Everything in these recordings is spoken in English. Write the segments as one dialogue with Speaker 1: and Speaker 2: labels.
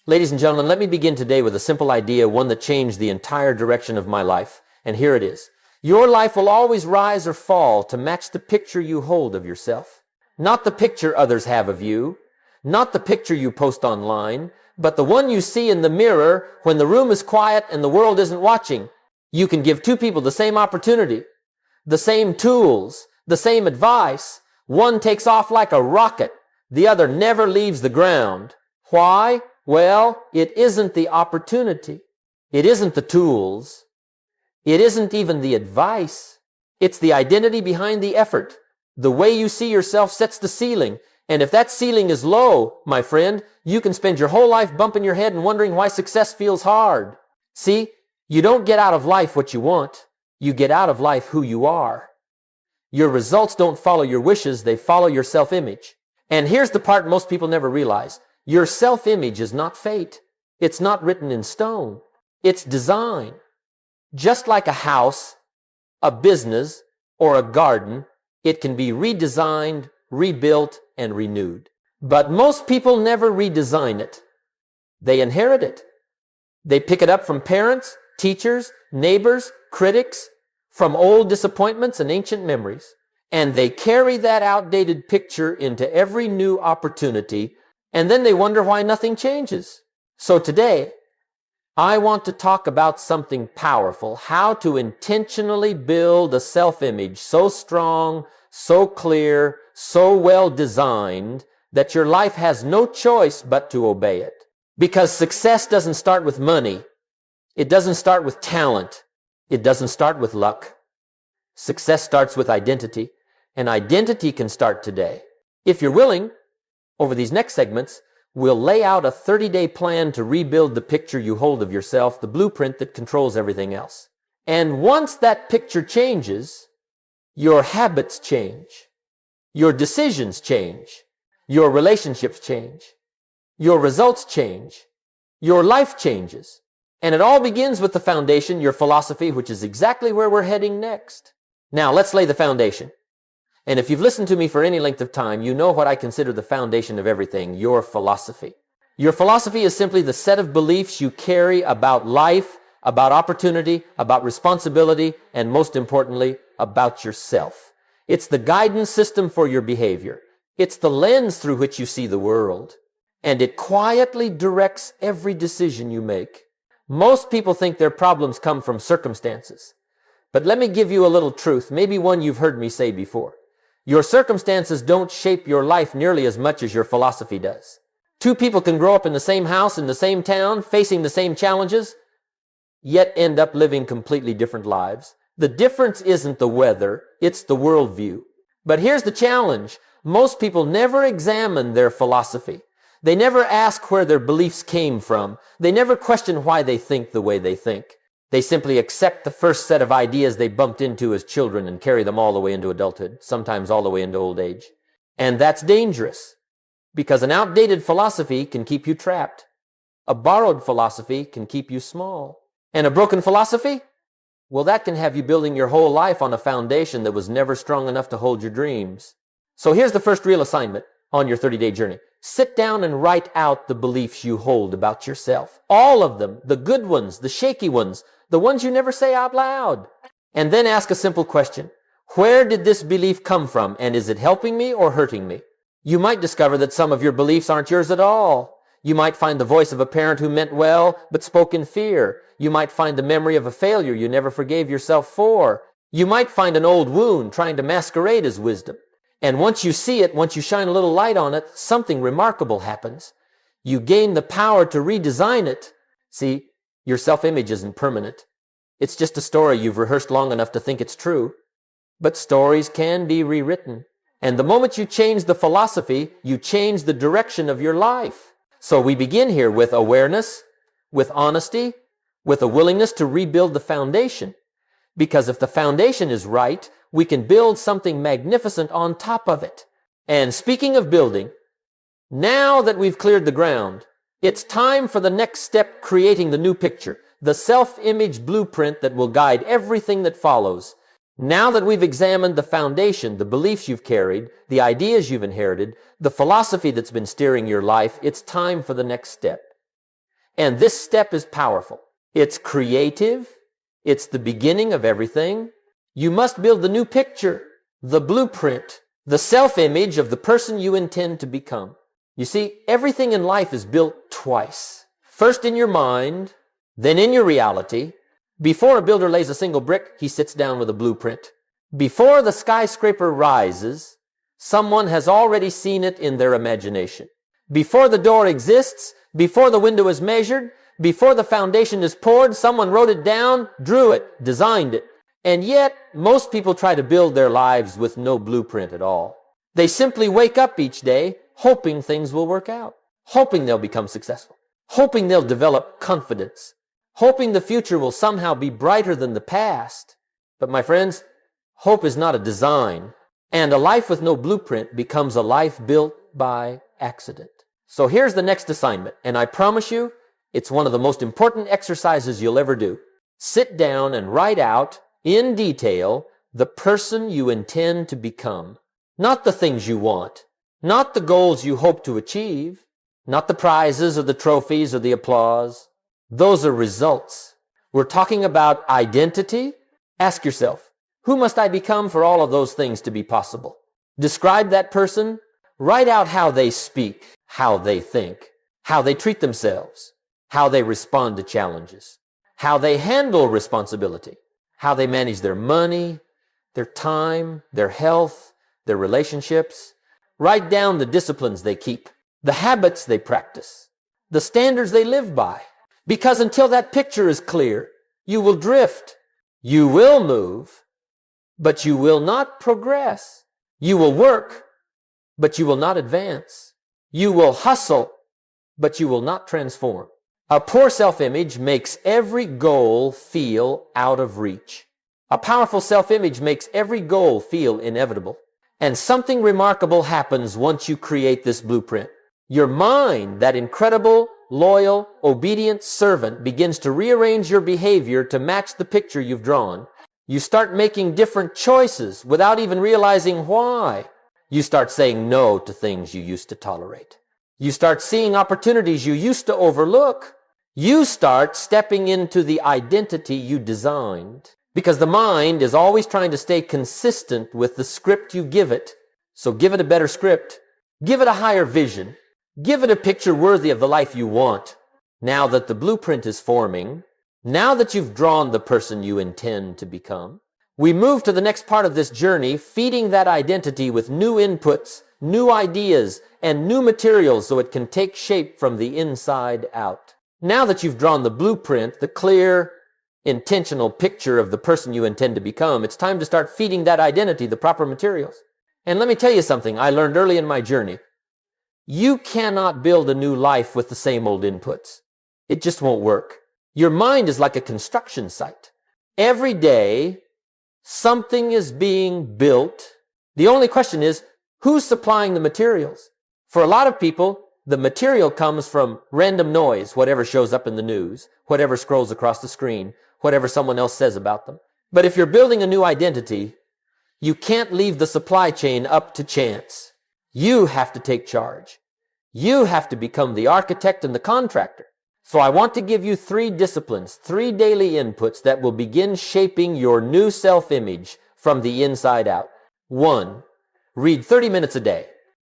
Speaker 1: Ladies and gentlemen, let me begin today with a simple idea, one that changed the entire direction of my life. And here it is. Your life will always rise or fall to match the picture you hold of yourself. Not the picture others have of you, not the picture you post online, but the one you see in the mirror when the room is quiet and the world isn't watching. You can give two people the same opportunity, the same tools, the same advice. One takes off like a rocket. The other never leaves the ground. Why? Well, it isn't the opportunity. It isn't the tools. It isn't even the advice. It's the identity behind the effort. The way you see yourself sets the ceiling. And if that ceiling is low, my friend, you can spend your whole life bumping your head and wondering why success feels hard. See, you don't get out of life what you want. You get out of life who you are. Your results don't follow your wishes. They follow your self-image. And here's the part most people never realize. Your self-image is not fate. It's not written in stone. It's design. Just like a house, a business, or a garden, it can be redesigned, rebuilt, and renewed. But most people never redesign it. They inherit it. They pick it up from parents, teachers, neighbors, critics, from old disappointments and ancient memories. And they carry that outdated picture into every new opportunity, and then they wonder why nothing changes. So today, I want to talk about something powerful, how to intentionally build a self-image so strong, so clear, so well designed that your life has no choice but to obey it. Because success doesn't start with money. It doesn't start with talent. It doesn't start with luck. Success starts with identity, and identity can start today. If you're willing, over these next segments, we'll lay out a 30-day plan to rebuild the picture you hold of yourself, the blueprint that controls everything else. And once that picture changes, your habits change, your decisions change, your relationships change, your results change, your life changes. And it all begins with the foundation, your philosophy, which is exactly where we're heading next. Now, let's lay the foundation. And if you've listened to me for any length of time, you know what I consider the foundation of everything, your philosophy. Your philosophy is simply the set of beliefs you carry about life, about opportunity, about responsibility, and most importantly, about yourself. It's the guidance system for your behavior. It's the lens through which you see the world. And it quietly directs every decision you make. Most people think their problems come from circumstances. But let me give you a little truth, maybe one you've heard me say before. Your circumstances don't shape your life nearly as much as your philosophy does. Two people can grow up in the same house, in the same town, facing the same challenges, yet end up living completely different lives. The difference isn't the weather, it's the worldview. But here's the challenge. Most people never examine their philosophy. They never ask where their beliefs came from. They never question why they think the way they think. They simply accept the first set of ideas they bumped into as children and carry them all the way into adulthood, sometimes all the way into old age. And that's dangerous, because an outdated philosophy can keep you trapped. A borrowed philosophy can keep you small. And a broken philosophy? Well, that can have you building your whole life on a foundation that was never strong enough to hold your dreams. So here's the first real assignment on your 30-day journey. Sit down and write out the beliefs you hold about yourself. All of them, the good ones, the shaky ones, the ones you never say out loud. And then ask a simple question. Where did this belief come from, and is it helping me or hurting me? You might discover that some of your beliefs aren't yours at all. You might find the voice of a parent who meant well but spoke in fear. You might find the memory of a failure you never forgave yourself for. You might find an old wound trying to masquerade as wisdom. And once you see it, once you shine a little light on it, something remarkable happens. You gain the power to redesign it. See, your self-image isn't permanent. It's just a story you've rehearsed long enough to think it's true. But stories can be rewritten. And the moment you change the philosophy, you change the direction of your life. So we begin here with awareness, with honesty, with a willingness to rebuild the foundation. Because if the foundation is right, we can build something magnificent on top of it. And speaking of building, now that we've cleared the ground, it's time for the next step, creating the new picture, the self-image blueprint that will guide everything that follows. Now that we've examined the foundation, the beliefs you've carried, the ideas you've inherited, the philosophy that's been steering your life, it's time for the next step. And this step is powerful. It's creative. It's the beginning of everything. You must build the new picture, the blueprint, the self-image of the person you intend to become. You see, everything in life is built twice. First in your mind, then in your reality. Before a builder lays a single brick, he sits down with a blueprint. Before the skyscraper rises, someone has already seen it in their imagination. Before the door exists, before the window is measured, before the foundation is poured, someone wrote it down, drew it, designed it. And yet, most people try to build their lives with no blueprint at all. They simply wake up each day hoping things will work out, hoping they'll become successful, hoping they'll develop confidence, hoping the future will somehow be brighter than the past. But my friends, hope is not a design, and a life with no blueprint becomes a life built by accident. So here's the next assignment, and I promise you, it's one of the most important exercises you'll ever do. Sit down and write out, in detail, the person you intend to become. Not the things you want, not the goals you hope to achieve, not the prizes or the trophies or the applause. Those are results. We're talking about identity. Ask yourself, who must I become for all of those things to be possible? Describe that person. Write out how they speak, how they think, how they treat themselves, how they respond to challenges, how they handle responsibility, how they manage their money, their time, their health, their relationships. Write down the disciplines they keep, the habits they practice, the standards they live by. Because until that picture is clear, you will drift. You will move, but you will not progress. You will work, but you will not advance. You will hustle, but you will not transform. A poor self-image makes every goal feel out of reach. A powerful self-image makes every goal feel inevitable. And something remarkable happens once you create this blueprint. Your mind, that incredible, loyal, obedient servant, begins to rearrange your behavior to match the picture you've drawn. You start making different choices without even realizing why. You start saying no to things you used to tolerate. You start seeing opportunities you used to overlook. You start stepping into the identity you designed. Because the mind is always trying to stay consistent with the script you give it. So give it a better script. Give it a higher vision. Give it a picture worthy of the life you want. Now that the blueprint is forming, now that you've drawn the person you intend to become, we move to the next part of this journey, feeding that identity with new inputs, new ideas, and new materials so it can take shape from the inside out. Now that you've drawn the blueprint, the clear, intentional picture of the person you intend to become, it's time to start feeding that identity the proper materials. And let me tell you something I learned early in my journey. You cannot build a new life with the same old inputs. It just won't work. Your mind is like a construction site. Every day, something is being built. The only question is, who's supplying the materials? For a lot of people, the material comes from random noise, whatever shows up in the news, whatever scrolls across the screen, whatever someone else says about them. But if you're building a new identity, you can't leave the supply chain up to chance. You have to take charge. You have to become the architect and the contractor. So I want to give you 3 disciplines, 3 daily inputs that will begin shaping your new self-image from the inside out. 1, read 30 minutes a day.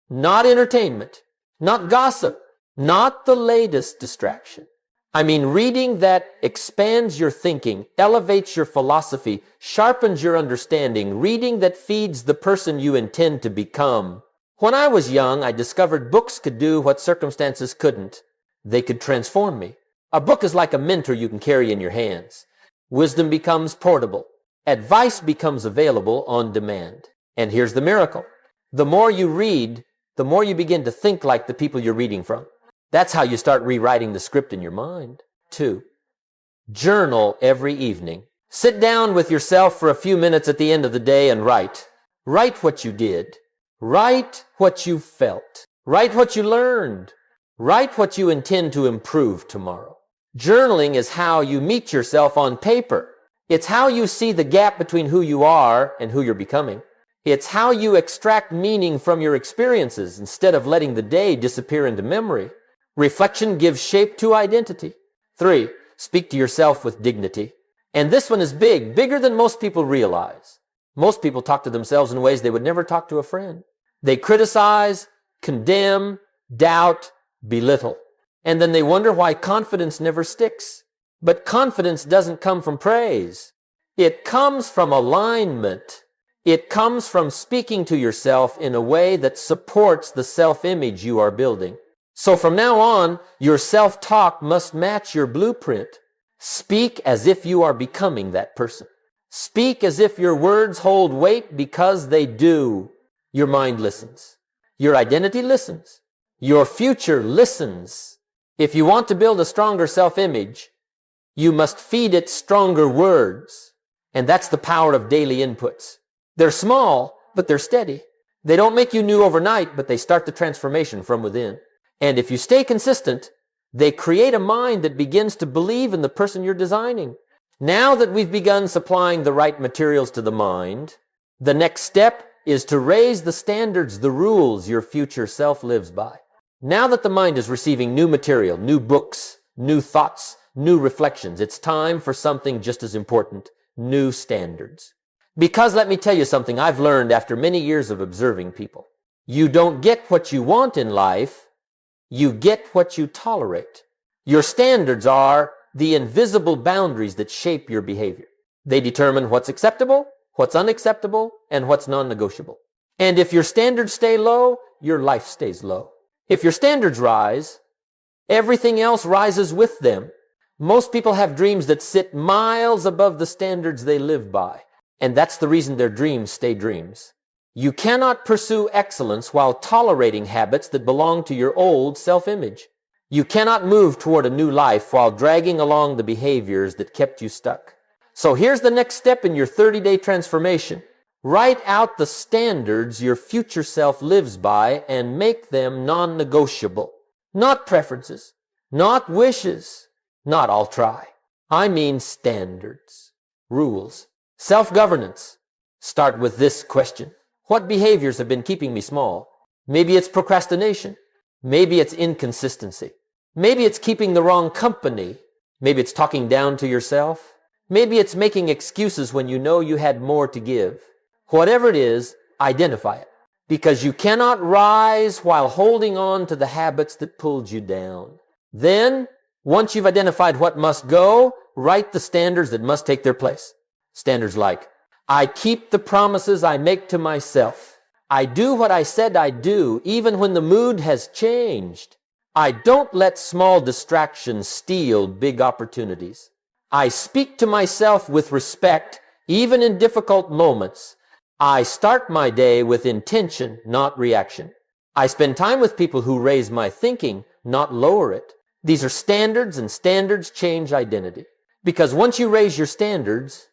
Speaker 1: Not entertainment, not gossip, not the latest distraction. I mean reading that expands your thinking, elevates your philosophy, sharpens your understanding, reading that feeds the person you intend to become. When I was young, I discovered books could do what circumstances couldn't. They could transform me. A book is like a mentor you can carry in your hands. Wisdom becomes portable. Advice becomes available on demand. And here's the miracle. The more you read, the more you begin to think like the people you're reading from. That's how you start rewriting the script in your mind. 2, journal every evening. Sit down with yourself for a few minutes at the end of the day and write. Write what you did. Write what you felt. Write what you learned. Write what you intend to improve tomorrow. Journaling is how you meet yourself on paper. It's how you see the gap between who you are and who you're becoming. It's how you extract meaning from your experiences instead of letting the day disappear into memory. Reflection gives shape to identity. 3, speak to yourself with dignity. And this one is big, bigger than most people realize. Most people talk to themselves in ways they would never talk to a friend. They criticize, condemn, doubt, belittle. And then they wonder why confidence never sticks. But confidence doesn't come from praise. It comes from alignment. It comes from speaking to yourself in a way that supports the self-image you are building. So from now on, your self-talk must match your blueprint. Speak as if you are becoming that person. Speak as if your words hold weight because they do. Your mind listens. Your identity listens. Your future listens. If you want to build a stronger self-image, you must feed it stronger words. And that's the power of daily inputs. They're small, but they're steady. They don't make you new overnight, but they start the transformation from within. And if you stay consistent, they create a mind that begins to believe in the person you're designing. Now that we've begun supplying the right materials to the mind, the next step is to raise the standards, the rules your future self lives by. Now that the mind is receiving new material, new books, new thoughts, new reflections, it's time for something just as important, new standards. Because let me tell you something I've learned after many years of observing people. You don't get what you want in life, you get what you tolerate. Your standards are the invisible boundaries that shape your behavior. They determine what's acceptable, what's unacceptable, and what's non-negotiable. And if your standards stay low, your life stays low. If your standards rise, everything else rises with them. Most people have dreams that sit miles above the standards they live by. And that's the reason their dreams stay dreams. You cannot pursue excellence while tolerating habits that belong to your old self-image. You cannot move toward a new life while dragging along the behaviors that kept you stuck. So here's the next step in your 30-day transformation. Write out the standards your future self lives by and make them non-negotiable. Not preferences, not wishes, not I'll try. I mean standards, rules, self-governance. Start with this question. What behaviors have been keeping me small? Maybe it's procrastination. Maybe it's inconsistency. Maybe it's keeping the wrong company. Maybe it's talking down to yourself. Maybe it's making excuses when you know you had more to give. Whatever it is, identify it. Because you cannot rise while holding on to the habits that pulled you down. Then, once you've identified what must go, write the standards that must take their place. Standards like, I keep the promises I make to myself. I do what I said I'd do, even when the mood has changed. I don't let small distractions steal big opportunities. I speak to myself with respect, even in difficult moments. I start my day with intention, not reaction. I spend time with people who raise my thinking, not lower it. These are standards, and standards change identity. Because once you raise your standards,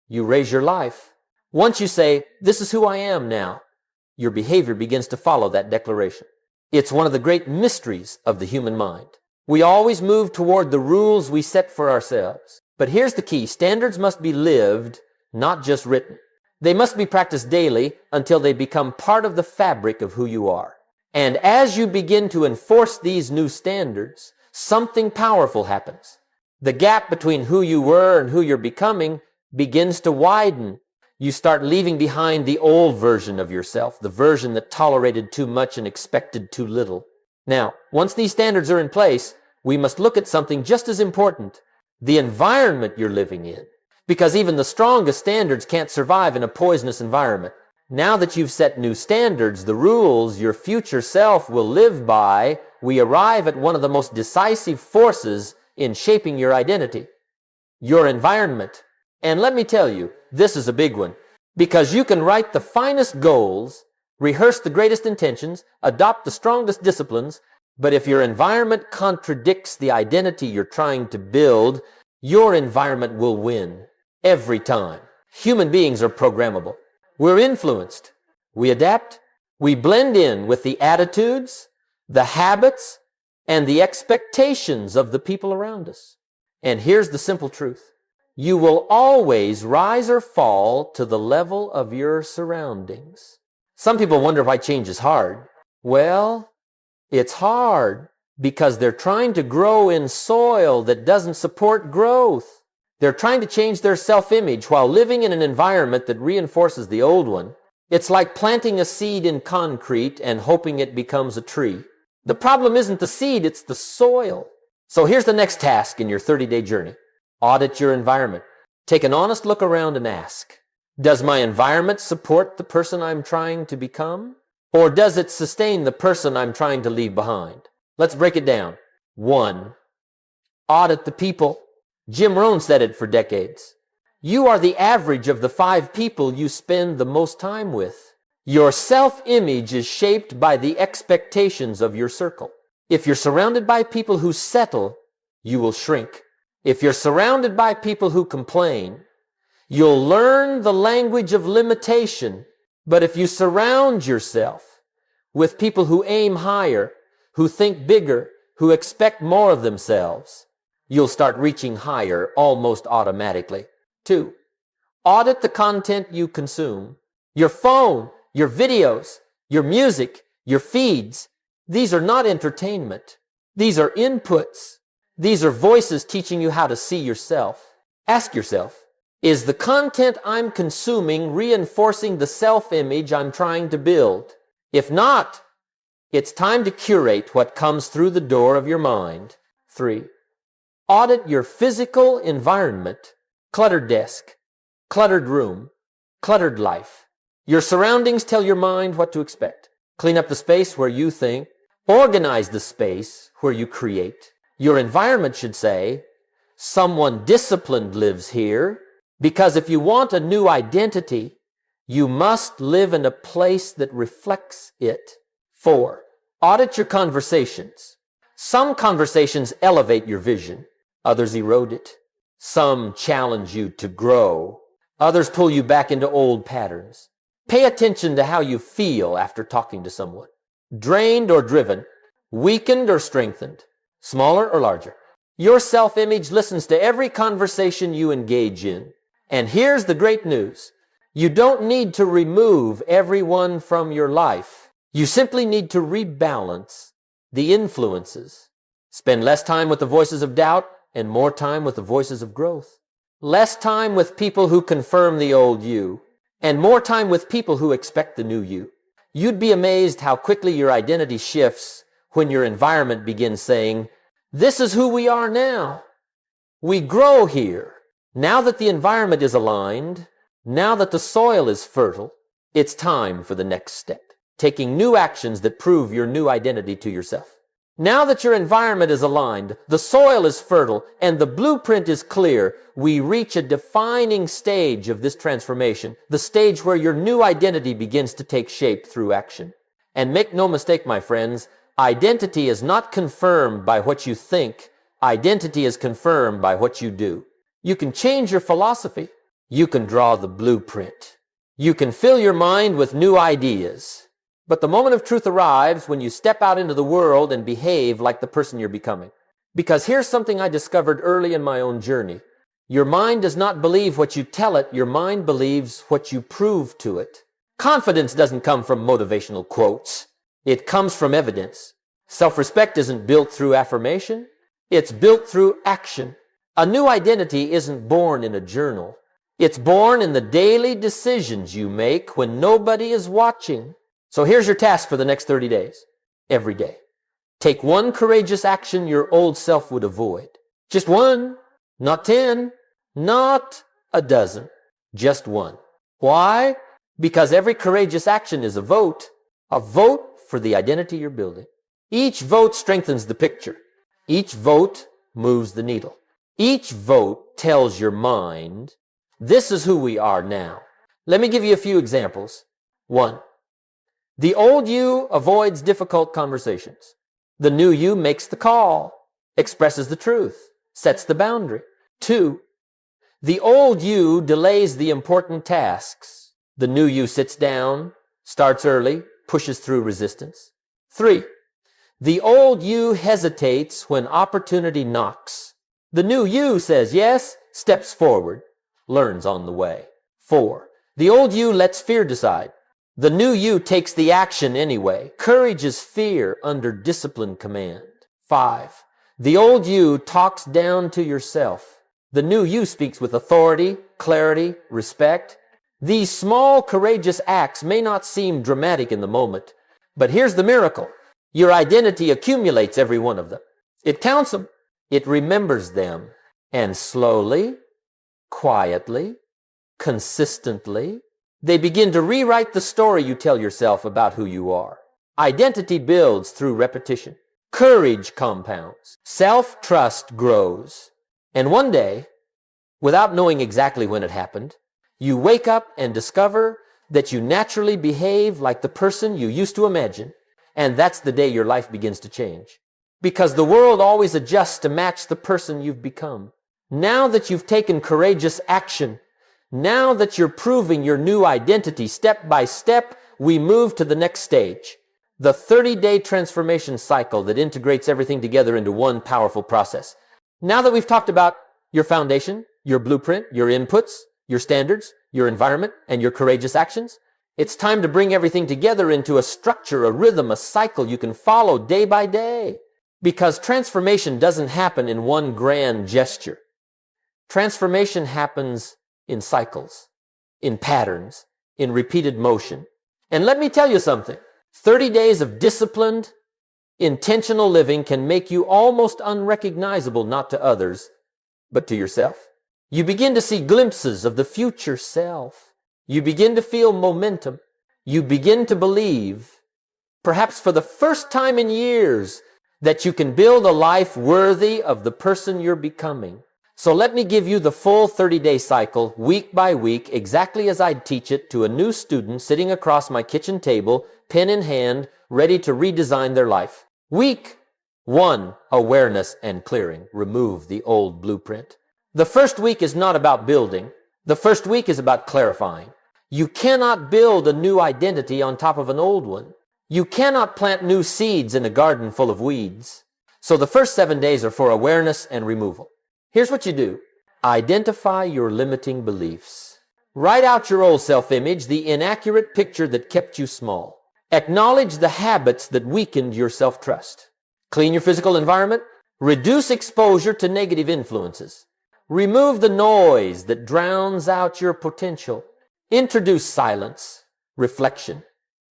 Speaker 1: you raise your life. Once you say, this is who I am now, your behavior begins to follow that declaration. It's one of the great mysteries of the human mind. We always move toward the rules we set for ourselves. But here's the key. Standards must be lived, not just written. They must be practiced daily until they become part of the fabric of who you are. And as you begin to enforce these new standards, something powerful happens. The gap between who you were and who you're becoming begins to widen. You start leaving behind the old version of yourself, the version that tolerated too much and expected too little. Now, once these standards are in place, we must look at something just as important, the environment you're living in. Because even the strongest standards can't survive in a poisonous environment. Now that you've set new standards, the rules your future self will live by, we arrive at one of the most decisive forces in shaping your identity, your environment. And let me tell you, this is a big one. Because you can write the finest goals, rehearse the greatest intentions, adopt the strongest disciplines, but if your environment contradicts the identity you're trying to build, your environment will win every time. Human beings are programmable. We're influenced. We adapt. We blend in with the attitudes, the habits, and the expectations of the people around us. And here's the simple truth. You will always rise or fall to the level of your surroundings. Some people wonder why change is hard. Well, it's hard because they're trying to grow in soil that doesn't support growth. They're trying to change their self-image while living in an environment that reinforces the old one. It's like planting a seed in concrete and hoping it becomes a tree. The problem isn't the seed, it's the soil. So here's the next task in your 30-day journey. Audit your environment. Take an honest look around and ask, does my environment support the person I'm trying to become? Or does it sustain the person I'm trying to leave behind? Let's break it down. 1. Audit the people. Jim Rohn said it for decades. You are the average of the 5 people you spend the most time with. Your self-image is shaped by the expectations of your circle. If you're surrounded by people who settle, you will shrink. If you're surrounded by people who complain, you'll learn the language of limitation. But if you surround yourself with people who aim higher, who think bigger, who expect more of themselves, you'll start reaching higher almost automatically. 2. Audit the content you consume. Your phone, your videos, your music, your feeds. These are not entertainment. These are inputs. These are voices teaching you how to see yourself. Ask yourself, is the content I'm consuming reinforcing the self-image I'm trying to build? If not, it's time to curate what comes through the door of your mind. 3. Audit your physical environment. Cluttered desk, cluttered room, cluttered life. Your surroundings tell your mind what to expect. Clean up the space where you think. Organize the space where you create. Your environment should say, someone disciplined lives here, because if you want a new identity, you must live in a place that reflects it. 4. Audit your conversations. Some conversations elevate your vision. Others erode it. Some challenge you to grow. Others pull you back into old patterns. Pay attention to how you feel after talking to someone. Drained or driven, weakened or strengthened, smaller or larger. Your self-image listens to every conversation you engage in. And here's the great news. You don't need to remove everyone from your life. You simply need to rebalance the influences. Spend less time with the voices of doubt and more time with the voices of growth. Less time with people who confirm the old you, and more time with people who expect the new you. You'd be amazed how quickly your identity shifts when your environment begins saying, this is who we are now. We grow here. Now that the environment is aligned, now that the soil is fertile, it's time for the next step, taking new actions that prove your new identity to yourself. Now that your environment is aligned, the soil is fertile, and the blueprint is clear, we reach a defining stage of this transformation, the stage where your new identity begins to take shape through action. And make no mistake, my friends, identity is not confirmed by what you think. Identity is confirmed by what you do. You can change your philosophy. You can draw the blueprint. You can fill your mind with new ideas. But the moment of truth arrives when you step out into the world and behave like the person you're becoming. Because here's something I discovered early in my own journey. Your mind does not believe what you tell it. Your mind believes what you prove to it. Confidence doesn't come from motivational quotes. It comes from evidence. Self-respect isn't built through affirmation. It's built through action. A new identity isn't born in a journal. It's born in the daily decisions you make when nobody is watching. So here's your task for the next 30 days. Every day. Take one courageous action your old self would avoid. Just one. Not 10. Not a dozen. Just one. Why? Because every courageous action is a vote. A vote for the identity you're building. Each vote strengthens the picture. Each vote moves the needle. Each vote tells your mind, this is who we are now. Let me give you a few examples. 1. The old you avoids difficult conversations. The new you makes the call, expresses the truth, sets the boundary. 2. The old you delays the important tasks. The new you sits down, starts early, pushes through resistance. 3. The old you hesitates when opportunity knocks. The new you says yes, steps forward, learns on the way. 4. The old you lets fear decide. The new you takes the action anyway. Courage is fear under disciplined command. 5. The old you talks down to yourself. The new you speaks with authority, clarity, respect. These small, courageous acts may not seem dramatic in the moment, but here's the miracle. Your identity accumulates every one of them. It counts them. It remembers them. And slowly, quietly, consistently, they begin to rewrite the story you tell yourself about who you are. Identity builds through repetition. Courage compounds. Self-trust grows. And one day, without knowing exactly when it happened, you wake up and discover that you naturally behave like the person you used to imagine. And that's the day your life begins to change. Because the world always adjusts to match the person you've become. Now that you've taken courageous action, now that you're proving your new identity step by step, we move to the next stage. The 30-day transformation cycle that integrates everything together into one powerful process. Now that we've talked about your foundation, your blueprint, your inputs, your standards, your environment, and your courageous actions, it's time to bring everything together into a structure, a rhythm, a cycle you can follow day by day. Because transformation doesn't happen in one grand gesture. Transformation happens in cycles, in patterns, in repeated motion. And let me tell you something. 30 days of disciplined, intentional living can make you almost unrecognizable, not to others, but to yourself. You begin to see glimpses of the future self. You begin to feel momentum. You begin to believe, perhaps for the first time in years, that you can build a life worthy of the person you're becoming. So let me give you the full 30-day cycle, week by week, exactly as I'd teach it to a new student sitting across my kitchen table, pen in hand, ready to redesign their life. Week 1, awareness and clearing. Remove the old blueprint. The first week is not about building. The first week is about clarifying. You cannot build a new identity on top of an old one. You cannot plant new seeds in a garden full of weeds. So the first 7 days are for awareness and removal. Here's what you do. Identify your limiting beliefs. Write out your old self-image, the inaccurate picture that kept you small. Acknowledge the habits that weakened your self-trust. Clean your physical environment. Reduce exposure to negative influences. Remove the noise that drowns out your potential. Introduce silence, reflection,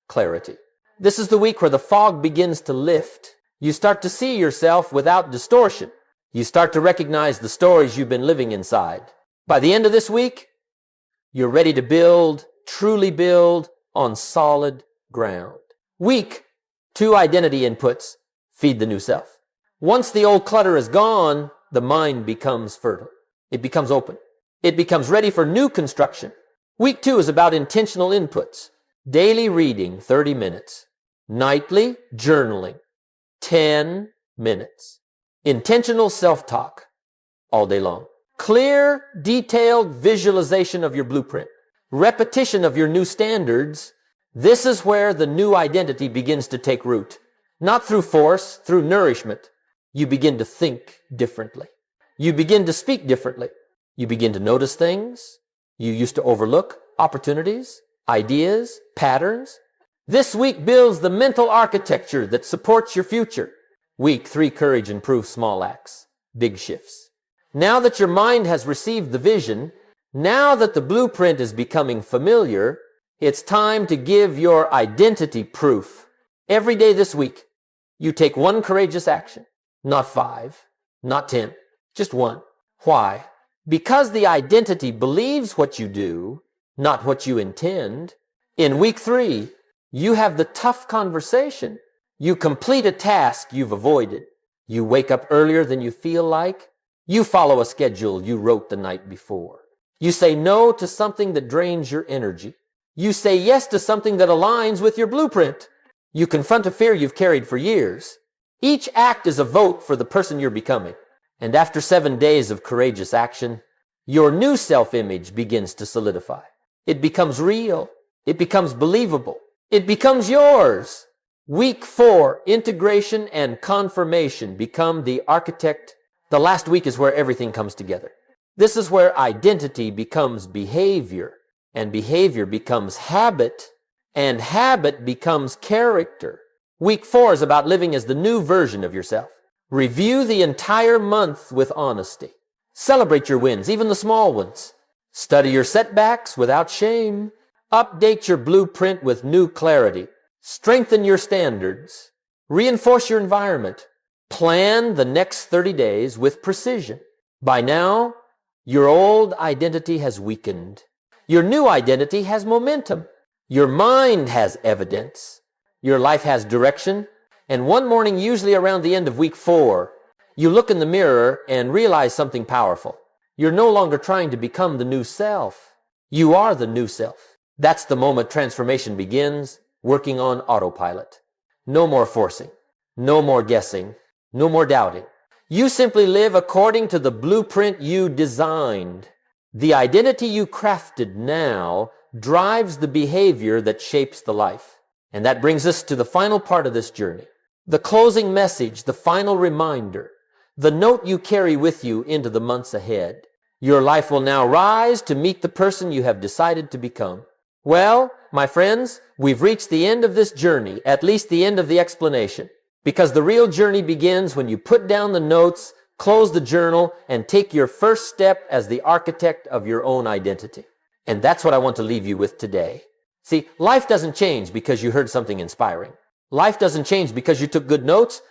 Speaker 1: clarity. This is the week where the fog begins to lift. You start to see yourself without distortion. You start to recognize the stories you've been living inside. By the end of this week, you're ready to build, truly build on solid ground. Week 2, identity inputs. Feed the new self. Once the old clutter is gone, the mind becomes fertile. It becomes open. It becomes ready for new construction. Week 2 is about intentional inputs. Daily reading, 30 minutes. Nightly journaling, 10 minutes. Intentional self-talk, all day long. Clear, detailed visualization of your blueprint. Repetition of your new standards. This is where the new identity begins to take root. Not through force, through nourishment. You begin to think differently. You begin to speak differently. You begin to notice things you used to overlook, opportunities, ideas, patterns. This week builds the mental architecture that supports your future. Week 3, courage and proof, small acts, big shifts. Now that your mind has received the vision, now that the blueprint is becoming familiar, it's time to give your identity proof. Every day this week, you take one courageous action, not 5, not 10, just one. Why? Because the identity believes what you do, not what you intend. In week 3, you have the tough conversation. You complete a task you've avoided. You wake up earlier than you feel like. You follow a schedule you wrote the night before. You say no to something that drains your energy. You say yes to something that aligns with your blueprint. You confront a fear you've carried for years. Each act is a vote for the person you're becoming. And after 7 days of courageous action, your new self-image begins to solidify. It becomes real. It becomes believable. It becomes yours. Week 4, integration and confirmation become the architect. The last week is where everything comes together. This is where identity becomes behavior, and behavior becomes habit, and habit becomes character. Week 4 is about living as the new version of yourself. Review the entire month with honesty. Celebrate your wins, even the small ones. Study your setbacks without shame. Update your blueprint with new clarity. Strengthen your standards. Reinforce your environment. Plan the next 30 days with precision. By now, your old identity has weakened. Your new identity has momentum. Your mind has evidence. Your life has direction. And one morning, usually around the end of week 4, you look in the mirror and realize something powerful. You're no longer trying to become the new self. You are the new self. That's the moment transformation begins, working on autopilot. No more forcing. No more guessing. No more doubting. You simply live according to the blueprint you designed. The identity you crafted now drives the behavior that shapes the life. And that brings us to the final part of this journey. The closing message, the final reminder, the note you carry with you into the months ahead. Your life will now rise to meet the person you have decided to become. Well, my friends, we've reached the end of this journey, at least the end of the explanation. Because the real journey begins when you put down the notes, close the journal, and take your first step as the architect of your own identity. And that's what I want to leave you with today. See, life doesn't change because you heard something inspiring. Life doesn't change because you took good notes.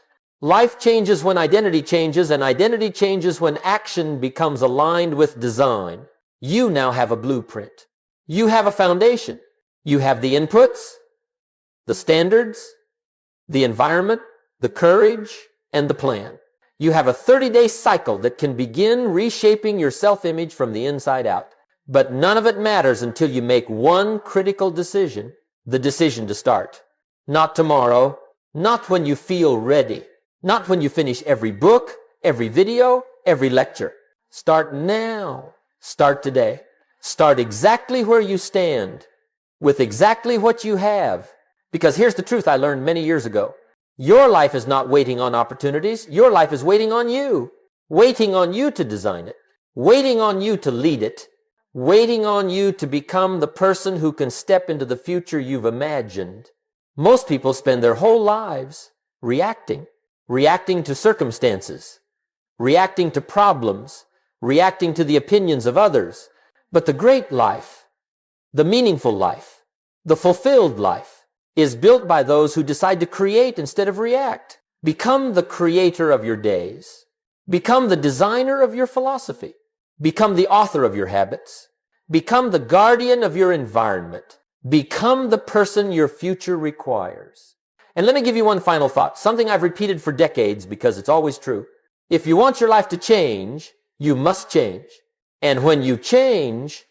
Speaker 1: Life changes when identity changes, and identity changes when action becomes aligned with design. You now have a blueprint. You have a foundation. You have the inputs, the standards, the environment, the courage, and the plan. You have a 30-day cycle that can begin reshaping your self-image from the inside out. But none of it matters until you make one critical decision, the decision to start. Not tomorrow, not when you feel ready, not when you finish every book, every video, every lecture. Start now. Start today. Start exactly where you stand, with exactly what you have. Because here's the truth I learned many years ago. Your life is not waiting on opportunities. Your life is waiting on you. Waiting on you to design it. Waiting on you to lead it. Waiting on you to become the person who can step into the future you've imagined. Most people spend their whole lives reacting to circumstances, reacting to problems, reacting to the opinions of others. But the great life, the meaningful life, the fulfilled life, is built by those who decide to create instead of react. Become the creator of your days. Become the designer of your philosophy. Become the author of your habits. Become the guardian of your environment. Become the person your future requires. And let me give you one final thought, something I've repeated for decades because it's always true. If you want your life to change, you must change. And when you change,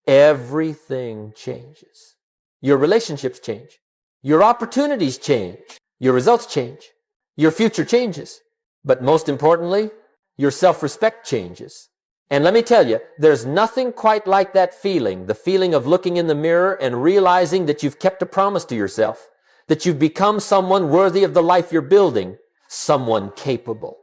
Speaker 1: everything changes. Your relationships change. Your opportunities change. Your results change. Your future changes. But most importantly, your self-respect changes. And let me tell you, there's nothing quite like that feeling, the feeling of looking in the mirror and realizing that you've kept a promise to yourself, that you've become someone worthy of the life you're building, someone capable,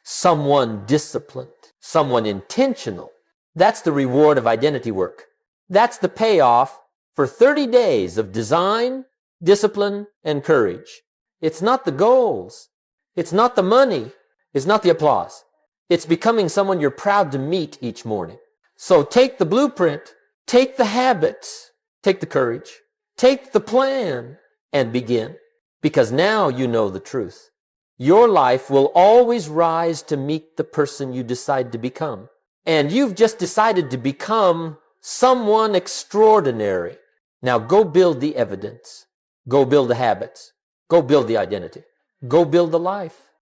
Speaker 1: someone disciplined, someone intentional. That's the reward of identity work. That's the payoff for 30 days of design, discipline, and courage. It's not the goals. It's not the money. It's not the applause. It's becoming someone you're proud to meet each morning. So take the blueprint, take the habits, take the courage, take the plan, and begin. Because now you know the truth. Your life will always rise to meet the person you decide to become. And you've just decided to become someone extraordinary. Now go build the evidence. Go build the habits. Go build the identity. Go build the life.